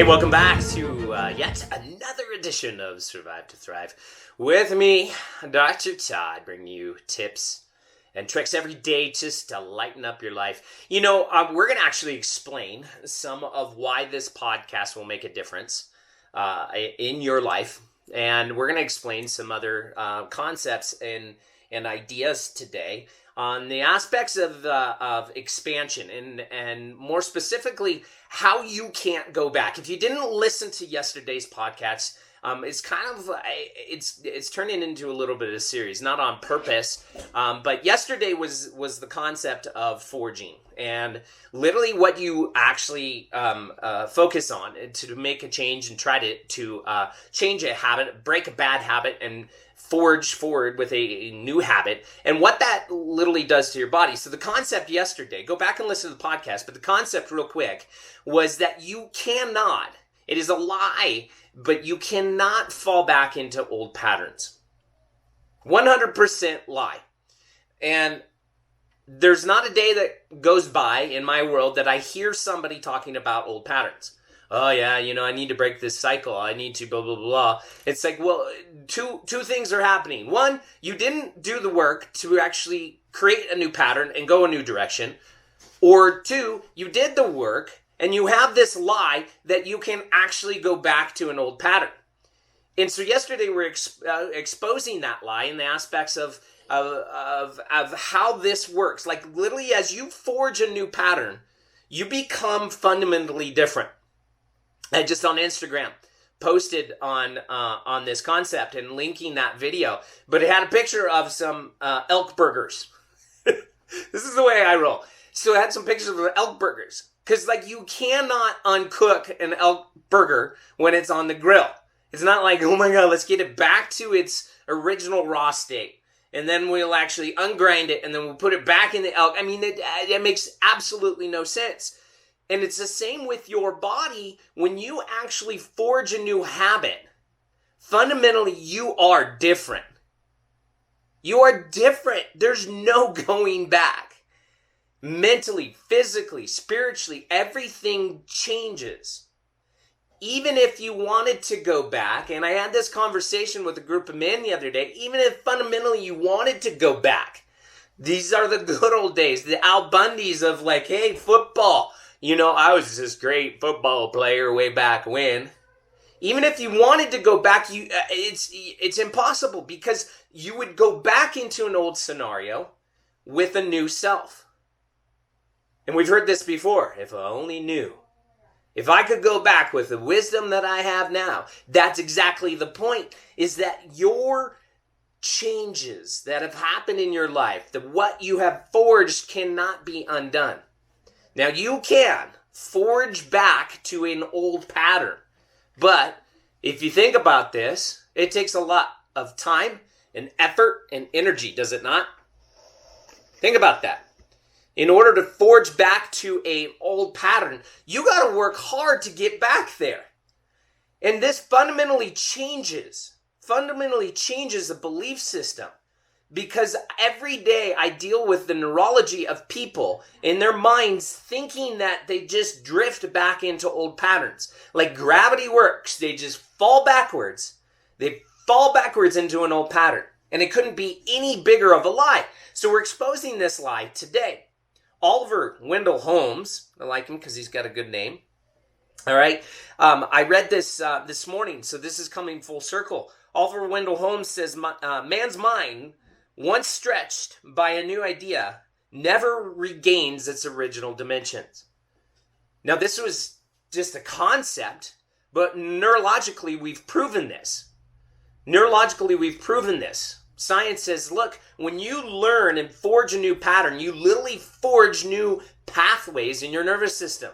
Welcome back to yet another edition of Survive to Thrive. With me, Dr. Todd, bringing you tips and tricks every day just to lighten up your life. You know, we're going to actually explain some of why this podcast will make a difference in your life. And we're going to explain some other concepts and ideas today on the aspects of expansion and more specifically, how you can't go back. If you didn't listen to yesterday's podcast, it's kind of, it's turning into a little bit of a series, not on purpose, but yesterday was the concept of forging and literally what you actually focus on to make a change and try to change a habit, break a bad habit, and forge forward with a new habit, and what that literally does to your body. So the concept yesterday, go back and listen to the podcast, but the concept real quick was that you cannot, it is a lie, but you cannot fall back into old patterns. 100% lie. And there's not a day that goes by in my world that I hear somebody talking about old patterns. Oh yeah, you know, I need to break this cycle. I need to blah, blah, blah. It's like, well, two things are happening. One, you didn't do the work to actually create a new pattern and go a new direction. Or two, you did the work and you have this lie that you can actually go back to an old pattern. And so yesterday we're exposing that lie in the aspects of how this works. Like literally as you forge a new pattern, you become fundamentally different. I just on Instagram posted on this concept and linking that video, but it had a picture of some elk burgers. This is the way I roll. So it had some pictures of elk burgers because like you cannot uncook an elk burger when it's on the grill. It's not like, oh my God, let's get it back to its original raw state. And then we'll actually ungrind it and then we'll put it back in the elk. I mean, it makes absolutely no sense. And it's the same with your body. When you actually forge a new habit, fundamentally you are different. You are different. There's no going back. Mentally, physically, spiritually, everything changes. Even if you wanted to go back, and I had this conversation with a group of men the other day, even if fundamentally you wanted to go back, these are the good old days, the Al Bundys of like, hey, football. You know, I was this great football player way back when. Even if you wanted to go back, it's impossible because you would go back into an old scenario with a new self. And we've heard this before. If I only knew. If I could go back with the wisdom that I have now, that's exactly the point, is that your changes that have happened in your life, that what you have forged cannot be undone. Now, you can forge back to an old pattern, but if you think about this, it takes a lot of time and effort and energy, does it not? Think about that. In order to forge back to an old pattern, you got to work hard to get back there. And this fundamentally changes the belief system. Because every day I deal with the neurology of people in their minds thinking that they just drift back into old patterns. Like gravity works. They just fall backwards. They fall backwards into an old pattern. And it couldn't be any bigger of a lie. So we're exposing this lie today. Oliver Wendell Holmes, I like him because he's got a good name. All right. I read this this morning, so this is coming full circle. Oliver Wendell Holmes says, man's mind, once stretched by a new idea, never regains its original dimensions. Now, this was just a concept, but neurologically, we've proven this. Science says, look, when you learn and forge a new pattern, you literally forge new pathways in your nervous system.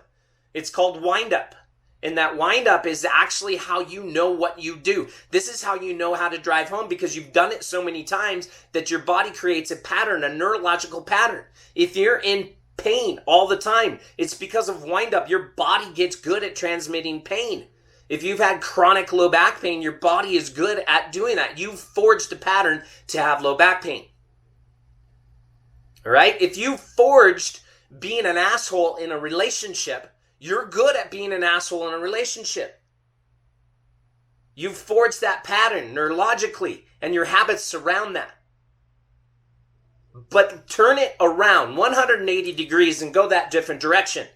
It's called wind-up. And that wind-up is actually how you know what you do. This is how you know how to drive home because you've done it so many times that your body creates a pattern, a neurological pattern. If you're in pain all the time, it's because of wind-up. Your body gets good at transmitting pain. If you've had chronic low back pain, your body is good at doing that. You've forged a pattern to have low back pain. All right? If you forged being an asshole in a relationship, You're good at being an asshole in a relationship. You've forged that pattern neurologically, and your habits surround that. But turn it around 180 degrees and go that different direction.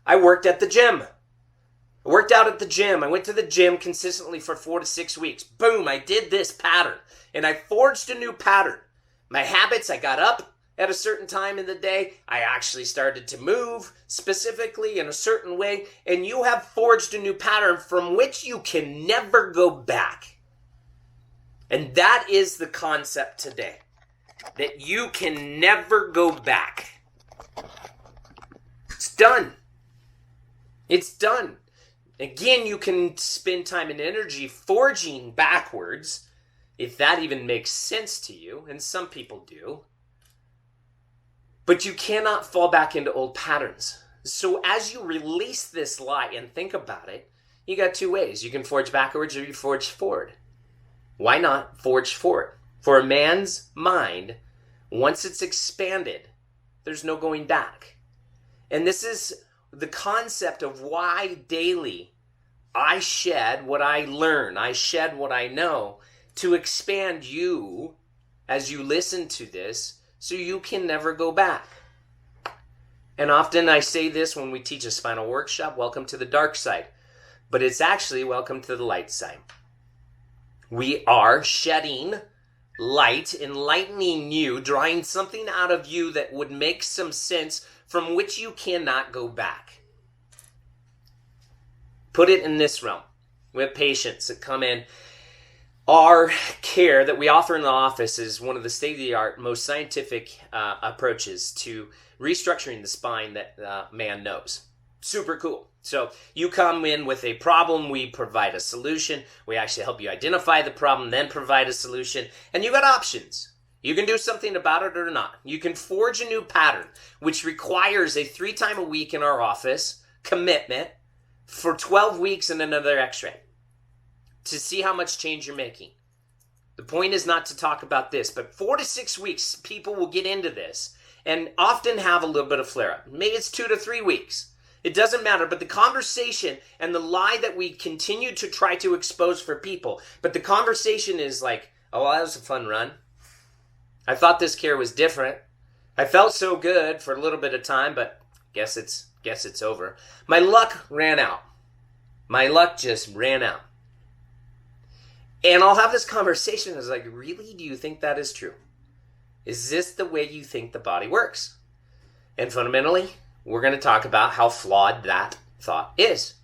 I worked at the gym. I worked out at the gym. I went to the gym consistently for 4 to 6 weeks. Boom, I did this pattern. And I forged a new pattern. My habits, I got up at a certain time in the day. I actually started to move specifically in a certain way. And you have forged a new pattern from which you can never go back. And that is the concept today. That you can never go back. It's done. It's done. Again, you can spend time and energy forging backwards, if that even makes sense to you, and some people do. But you cannot fall back into old patterns. So as you release this lie and think about it, you got two ways. You can forge backwards or you forge forward. Why not forge forward? For a man's mind, once it's expanded, there's no going back. And this is the concept of why daily I shed what I learn, I shed what I know to expand you as you listen to this so you can never go back. And often I say this when we teach a spinal workshop, welcome to the dark side. But it's actually welcome to the light side. We are shedding light, enlightening you, drawing something out of you that would make some sense from which you cannot go back. Put it in this realm. We have patients that come in. Our care that we offer in the office is one of the state-of-the-art, most scientific approaches to restructuring the spine that man knows. Super cool. So you come in with a problem, we provide a solution. We actually help you identify the problem, then provide a solution. And you got options. You can do something about it or not. You can forge a new pattern, which requires a 3 times a week in our office commitment for 12 weeks and another x-ray to see how much change you're making. The point is not to talk about this, but 4 to 6 weeks, people will get into this and often have a little bit of flare-up. Maybe it's 2 to 3 weeks. It doesn't matter, but the conversation and the lie that we continue to try to expose for people, but the conversation is like, oh, well, that was a fun run. I thought this care was different. I felt so good for a little bit of time, but guess it's over. My luck ran out. My luck just ran out. And I'll have this conversation. I was like, really? Do you think that is true? Is this the way you think the body works? And fundamentally, we're going to talk about how flawed that thought is.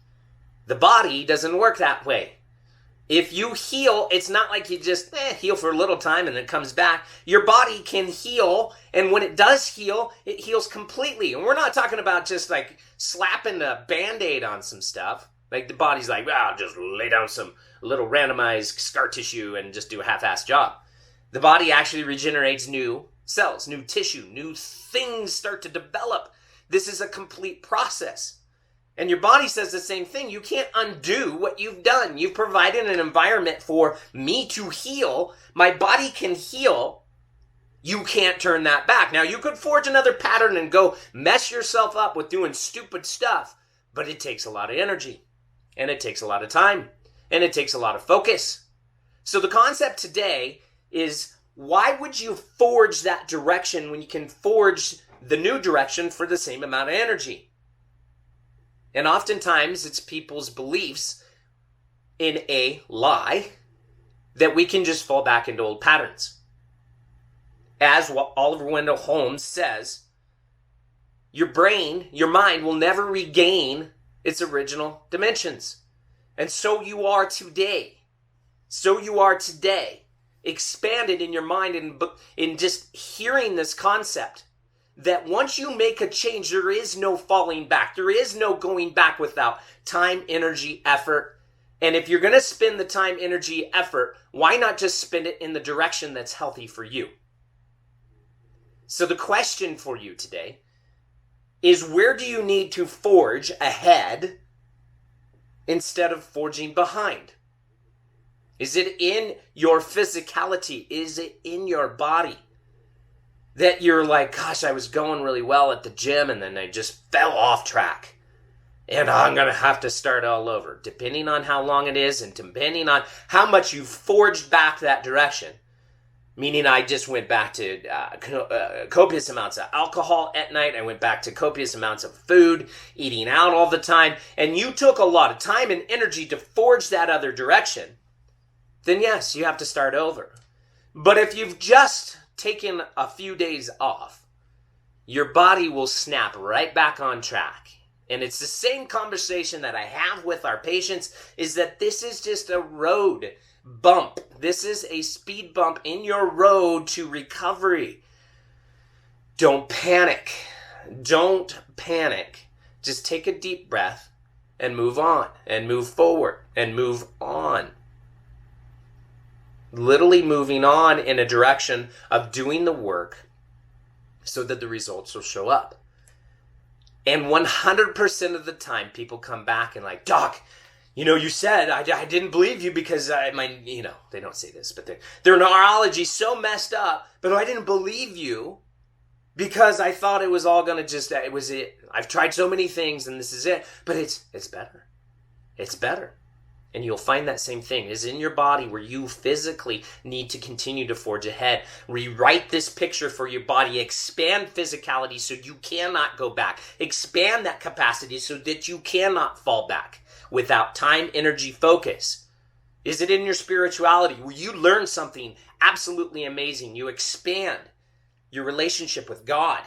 The body doesn't work that way. If you heal, it's not like you just heal for a little time and then it comes back. Your body can heal, and when it does heal, it heals completely. And we're not talking about just like slapping a Band-Aid on some stuff. Like the body's like, well, I'll just lay down some little randomized scar tissue and just do a half-assed job. The body actually regenerates new cells, new tissue, new things start to develop. This is a complete process. And your body says the same thing. You can't undo what you've done. You've provided an environment for me to heal. My body can heal. You can't turn that back. Now, you could forge another pattern and go mess yourself up with doing stupid stuff, but it takes a lot of energy, and it takes a lot of time, and it takes a lot of focus. So the concept today is, why would you forge that direction when you can forge the new direction for the same amount of energy? And oftentimes it's people's beliefs in a lie that we can just fall back into old patterns. As what Oliver Wendell Holmes says, your brain, your mind will never regain its original dimensions. And so you are today. So you are today. Expanded in your mind in just hearing this concept. That once you make a change, there is no falling back. There is no going back without time, energy, effort. And if you're going to spend the time, energy, effort, why not just spend it in the direction that's healthy for you? So the question for you today is, where do you need to forge ahead instead of forging behind? Is it in your physicality? Is it in your body? That you're like, gosh, I was going really well at the gym and then I just fell off track. and I'm going to have to start all over, depending on how long it is and depending on how much you forged back that direction. Meaning I just went back to copious amounts of alcohol at night. I went back to copious amounts of food, eating out all the time. And you took a lot of time and energy to forge that other direction. Then yes, you have to start over. But if you've just taken a few days off, your body will snap right back on track. And it's the same conversation that I have with our patients, is that this is just a road bump. This is a speed bump in your road to recovery. Don't panic. Don't panic. Just take a deep breath and move on and move forward and move on. Literally moving on in a direction of doing the work so that the results will show up. And 100% of the time people come back and like, Doc, you said I didn't believe you because they don't say this, but their neurology's so messed up, but I didn't believe you because I thought it was all going to it was it. I've tried so many things and this is it, but it's better. It's better. And you'll find that same thing is in your body where you physically need to continue to forge ahead. Rewrite this picture for your body. Expand physicality so you cannot go back. Expand that capacity so that you cannot fall back without time, energy, focus. Is it in your spirituality where you learn something absolutely amazing? You expand your relationship with God.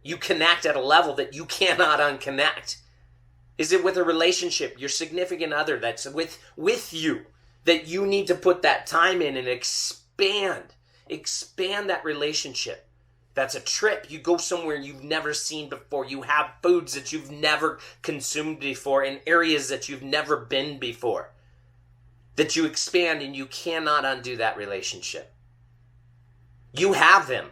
You connect at a level that you cannot unconnect. Is it with a relationship, your significant other that's with you, that you need to put that time in and expand that relationship? That's a trip. You go somewhere you've never seen before. You have foods that you've never consumed before in areas that you've never been before. That you expand and you cannot undo that relationship. You have them.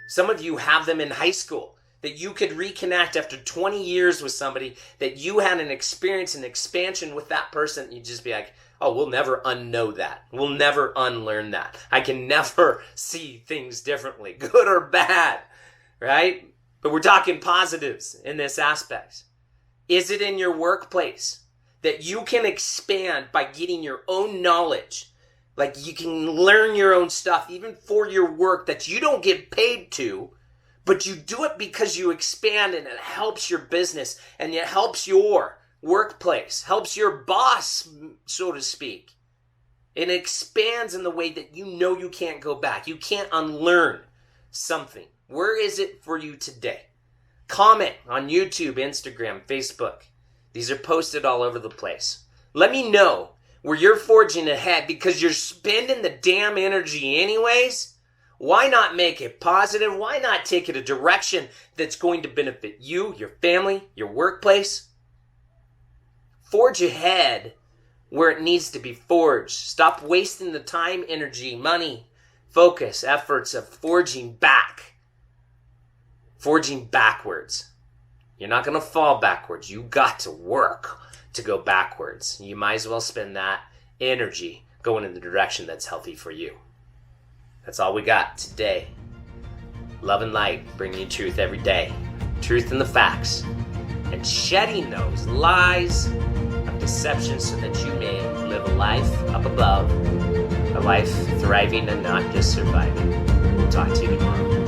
Some of you have them in high school. That you could reconnect after 20 years with somebody, that you had an experience, an expansion with that person. You'd just be like, oh, we'll never unknow that. We'll never unlearn that. I can never see things differently, good or bad, right? But we're talking positives in this aspect. Is it in your workplace that you can expand by getting your own knowledge? Like you can learn your own stuff, even for your work that you don't get paid to, but you do it because you expand and it helps your business and it helps your workplace, helps your boss, so to speak. It expands in the way that you can't go back. You can't unlearn something. Where is it for you today? Comment on YouTube, Instagram, Facebook. These are posted all over the place. Let me know where you're forging ahead because you're spending the damn energy anyways. Why not make it positive? Why not take it a direction that's going to benefit you, your family, your workplace? Forge ahead where it needs to be forged. Stop wasting the time, energy, money, focus, efforts of forging back. Forging backwards. You're not going to fall backwards. You got to work to go backwards. You might as well spend that energy going in the direction that's healthy for you. That's all we got today. Love and light, bringing you truth every day. Truth and the facts. And shedding those lies of deception so that you may live a life up above. A life thriving and not just surviving. We'll talk to you tomorrow.